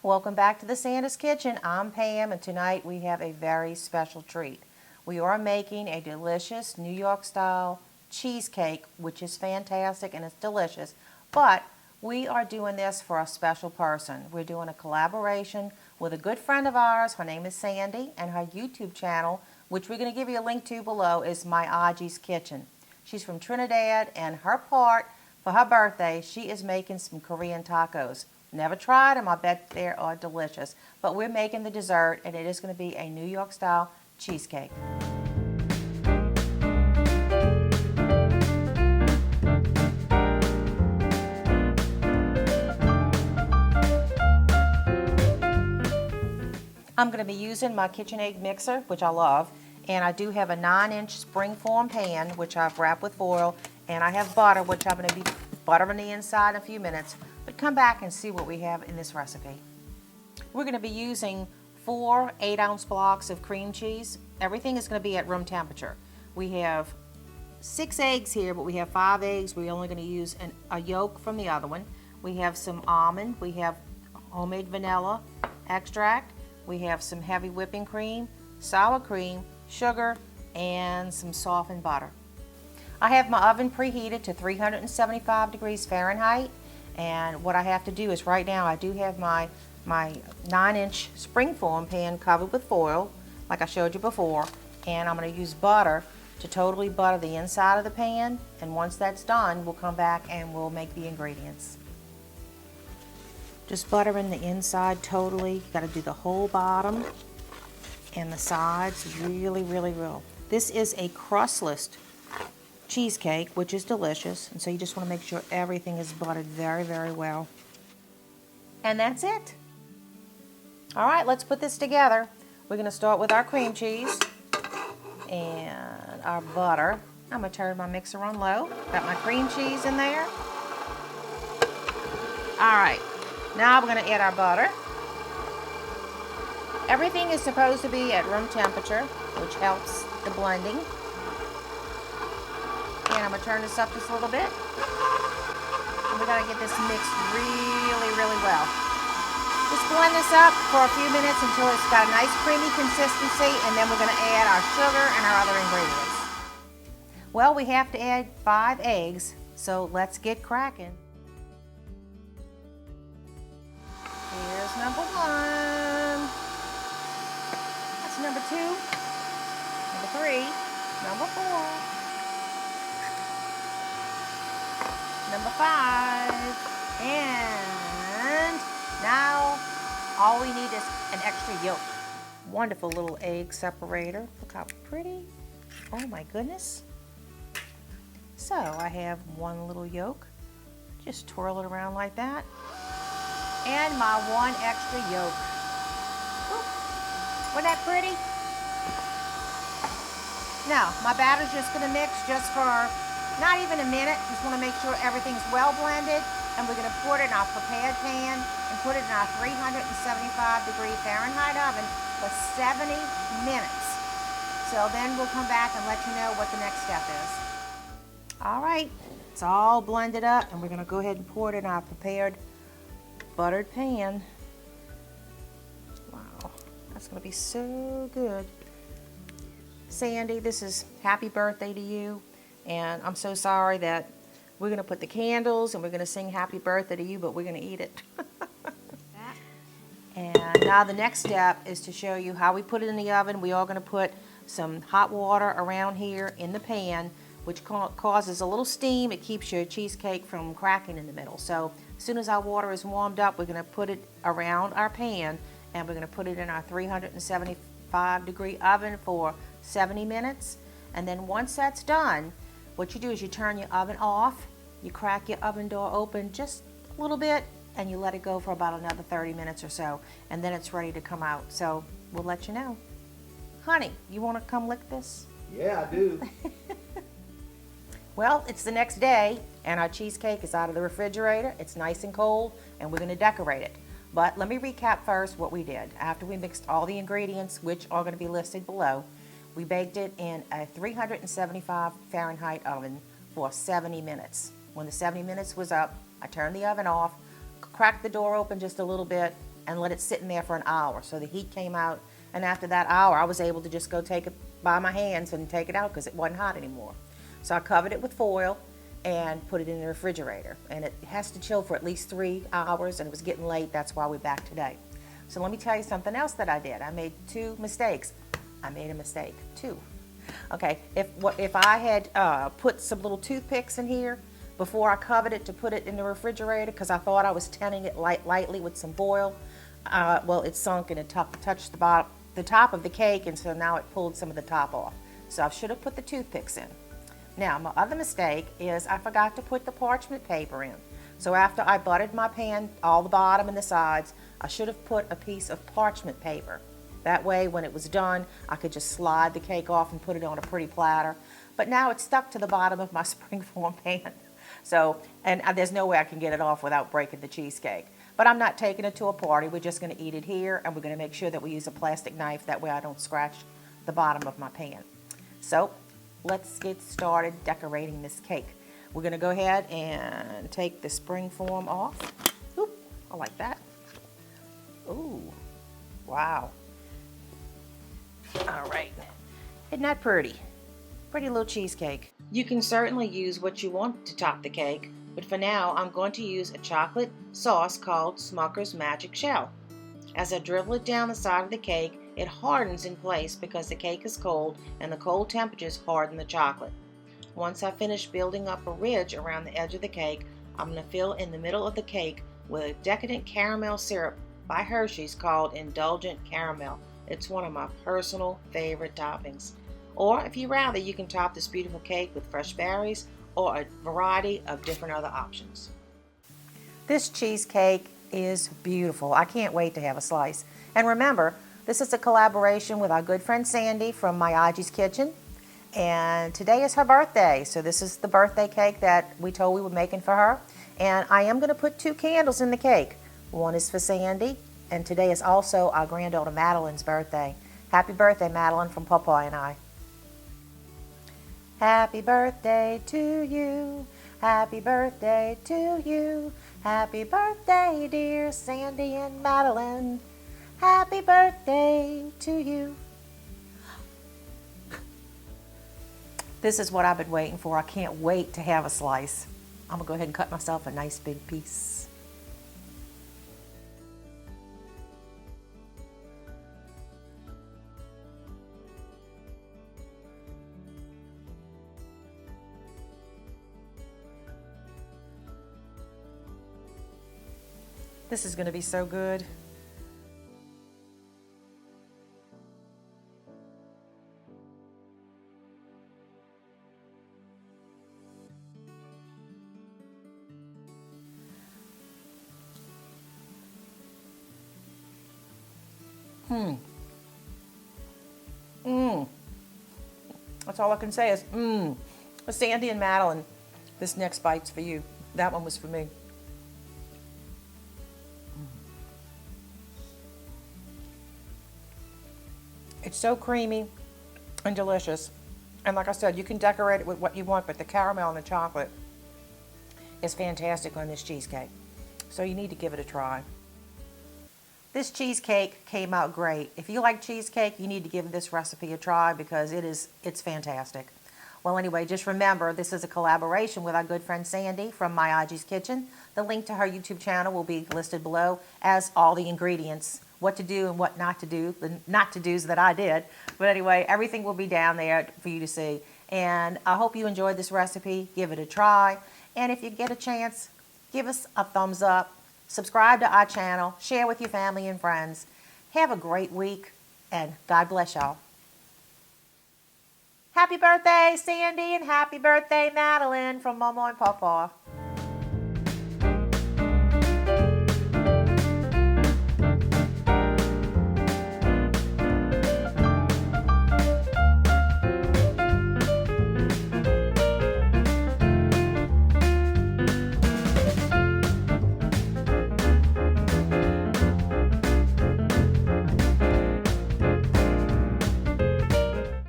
Welcome back to the Sandy's Kitchen. I'm Pam, and tonight we have a very special treat. We are making a delicious New York style cheesecake, which is fantastic and it's delicious, but we are doing this for a special person. We're doing a collaboration with a good friend of ours. Her name is Sandy, and her YouTube channel, which we're going to give you a link to below, is My Ajji's Kitchen. She's from Trinidad, and her part for her birthday, she is making some Korean tacos. Never tried them. I bet they are delicious. But we're making the dessert, and it is going to be a New York style cheesecake. I'm going to be using my KitchenAid mixer, which I love, and I do have a 9-inch springform pan, which I've wrapped with foil, and I have butter, which I'm going to be buttering the inside in a few minutes. But come back and see what we have in this recipe. We're going to be using 4 8-ounce blocks of cream cheese. Everything is going to be at room temperature. We have 6 eggs here, but we have 5 eggs. We're only going to use a yolk from the other one. We have some almond. We have homemade vanilla extract. We have some heavy whipping cream, sour cream, sugar, and some softened butter. I have my oven preheated to 375 degrees Fahrenheit. And what I have to do is right now I do have my 9-inch springform pan covered with foil, like I showed you before, and I'm going to use butter to totally butter the inside of the pan, and once that's done we'll come back and we'll make the ingredients. Just buttering the inside totally. You got to do the whole bottom and the sides really well. This is a crustless cheesecake, which is delicious, and so you just want to make sure everything is buttered very well. And that's it. All right, let's put this together. We're going to start with our cream cheese and our butter. I'm going to turn my mixer on low. Got my cream cheese in there. All right, now we're going to add our butter. Everything is supposed to be at room temperature, which helps the blending. And I'm going to turn this up just a little bit. And we're going to get this mixed really well. Just blend this up for a few minutes until it's got a nice creamy consistency, and then we're going to add our sugar and our other ingredients. Well, we have to add 5 eggs, so let's get cracking. Here's number 1. That's number 2. Number 3. Number 4. Number 5, and now all we need is an extra yolk. Wonderful little egg separator. Look how pretty. Oh my goodness. So I have 1 little yolk. Just twirl it around like that. And my 1 extra yolk. Whoop. Wasn't that pretty? Now, my batter's just going to mix just for not even a minute. Just want to make sure everything's well blended, and we're going to pour it in our prepared pan and put it in our 375 degree Fahrenheit oven for 70 minutes. So then we'll come back and let you know what the next step is. All right, it's all blended up, and we're going to go ahead and pour it in our prepared buttered pan. Wow, that's going to be so good. Sandy, this is happy birthday to you. And I'm so sorry that we're going to put the candles and we're going to sing happy birthday to you, but we're going to eat it. And now the next step is to show you how we put it in the oven. We are going to put some hot water around here in the pan, which causes a little steam. It keeps your cheesecake from cracking in the middle. So as soon as our water is warmed up, we're going to put it around our pan, and we're going to put it in our 375 degree oven for 70 minutes. And then once that's done, what you do is you turn your oven off, you crack your oven door open just a little bit, and you let it go for about another 30 minutes or so, and then it's ready to come out. So we'll let you know. Honey, you want to come lick this? Yeah, I do. Well, it's the next day, and our cheesecake is out of the refrigerator. It's nice and cold, and we're going to decorate it. But let me recap first what we did. After we mixed all the ingredients, which are going to be listed below, we baked it in a 375 Fahrenheit oven for 70 minutes. When the 70 minutes was up, I turned the oven off, cracked the door open just a little bit, and let it sit in there for an hour. So the heat came out, and after that hour, I was able to just go take it by my hands and take it out because it wasn't hot anymore. So I covered it with foil and put it in the refrigerator. And it has to chill for at least 3 hours, and it was getting late. That's why we're back today. So let me tell you something else that I did. I made 2 mistakes. I made a mistake, 2. Okay, if I had put some little toothpicks in here before I covered it to put it in the refrigerator, because I thought I was tinning it lightly with some foil, well, it sunk and it touched the top of the cake, and so now it pulled some of the top off. So I should have put the toothpicks in. Now, my other mistake is I forgot to put the parchment paper in. So after I buttered my pan, all the bottom and the sides, I should have put a piece of parchment paper. That way, when it was done, I could just slide the cake off and put it on a pretty platter. But now it's stuck to the bottom of my springform pan. So, and there's no way I can get it off without breaking the cheesecake. But I'm not taking it to a party. We're just going to eat it here, and we're going to make sure that we use a plastic knife. That way I don't scratch the bottom of my pan. So, let's get started decorating this cake. We're going to go ahead and take the springform off. Oop, I like that. Ooh, wow. All right, isn't that pretty? Pretty little cheesecake. You can certainly use what you want to top the cake, but for now I'm going to use a chocolate sauce called Smucker's Magic Shell. As I dribble it down the side of the cake, it hardens in place because the cake is cold and the cold temperatures harden the chocolate. Once I finish building up a ridge around the edge of the cake, I'm going to fill in the middle of the cake with a decadent caramel syrup by Hershey's called Indulgent Caramel. It's one of my personal favorite toppings. Or if you rather, you can top this beautiful cake with fresh berries or a variety of different other options. This cheesecake is beautiful. I can't wait to have a slice. And remember, this is a collaboration with our good friend Sandy from my Ajji's Kitchen. And today is her birthday, so this is the birthday cake that we told we were making for her. And I am going to put 2 candles in the cake. One is for Sandy, and today is also our granddaughter Madeline's birthday. Happy birthday, Madeline, from Papa and I. Happy birthday to you. Happy birthday to you. Happy birthday, dear Sandy and Madeline. Happy birthday to you. This is what I've been waiting for. I can't wait to have a slice. I'm going to go ahead and cut myself a nice big piece. This is going to be so good. That's all I can say is Sandy and Madeline, this next bite's for you. That one was for me. It's so creamy and delicious. And like I said, you can decorate it with what you want, but the caramel and the chocolate is fantastic on this cheesecake. So you need to give it a try. This cheesecake came out great. If you like cheesecake, you need to give this recipe a try because it's fantastic. Well, anyway, just remember, this is a collaboration with our good friend Sandy from My Ajji's Kitchen. The link to her YouTube channel will be listed below, as all the ingredients, what to do and what not to do, the not to do's that I did. But anyway, everything will be down there for you to see. And I hope you enjoyed this recipe. Give it a try. And if you get a chance, give us a thumbs up. Subscribe to our channel. Share with your family and friends. Have a great week, and God bless y'all. Happy birthday, Sandy, and happy birthday, Madeline, from Mama and Papa.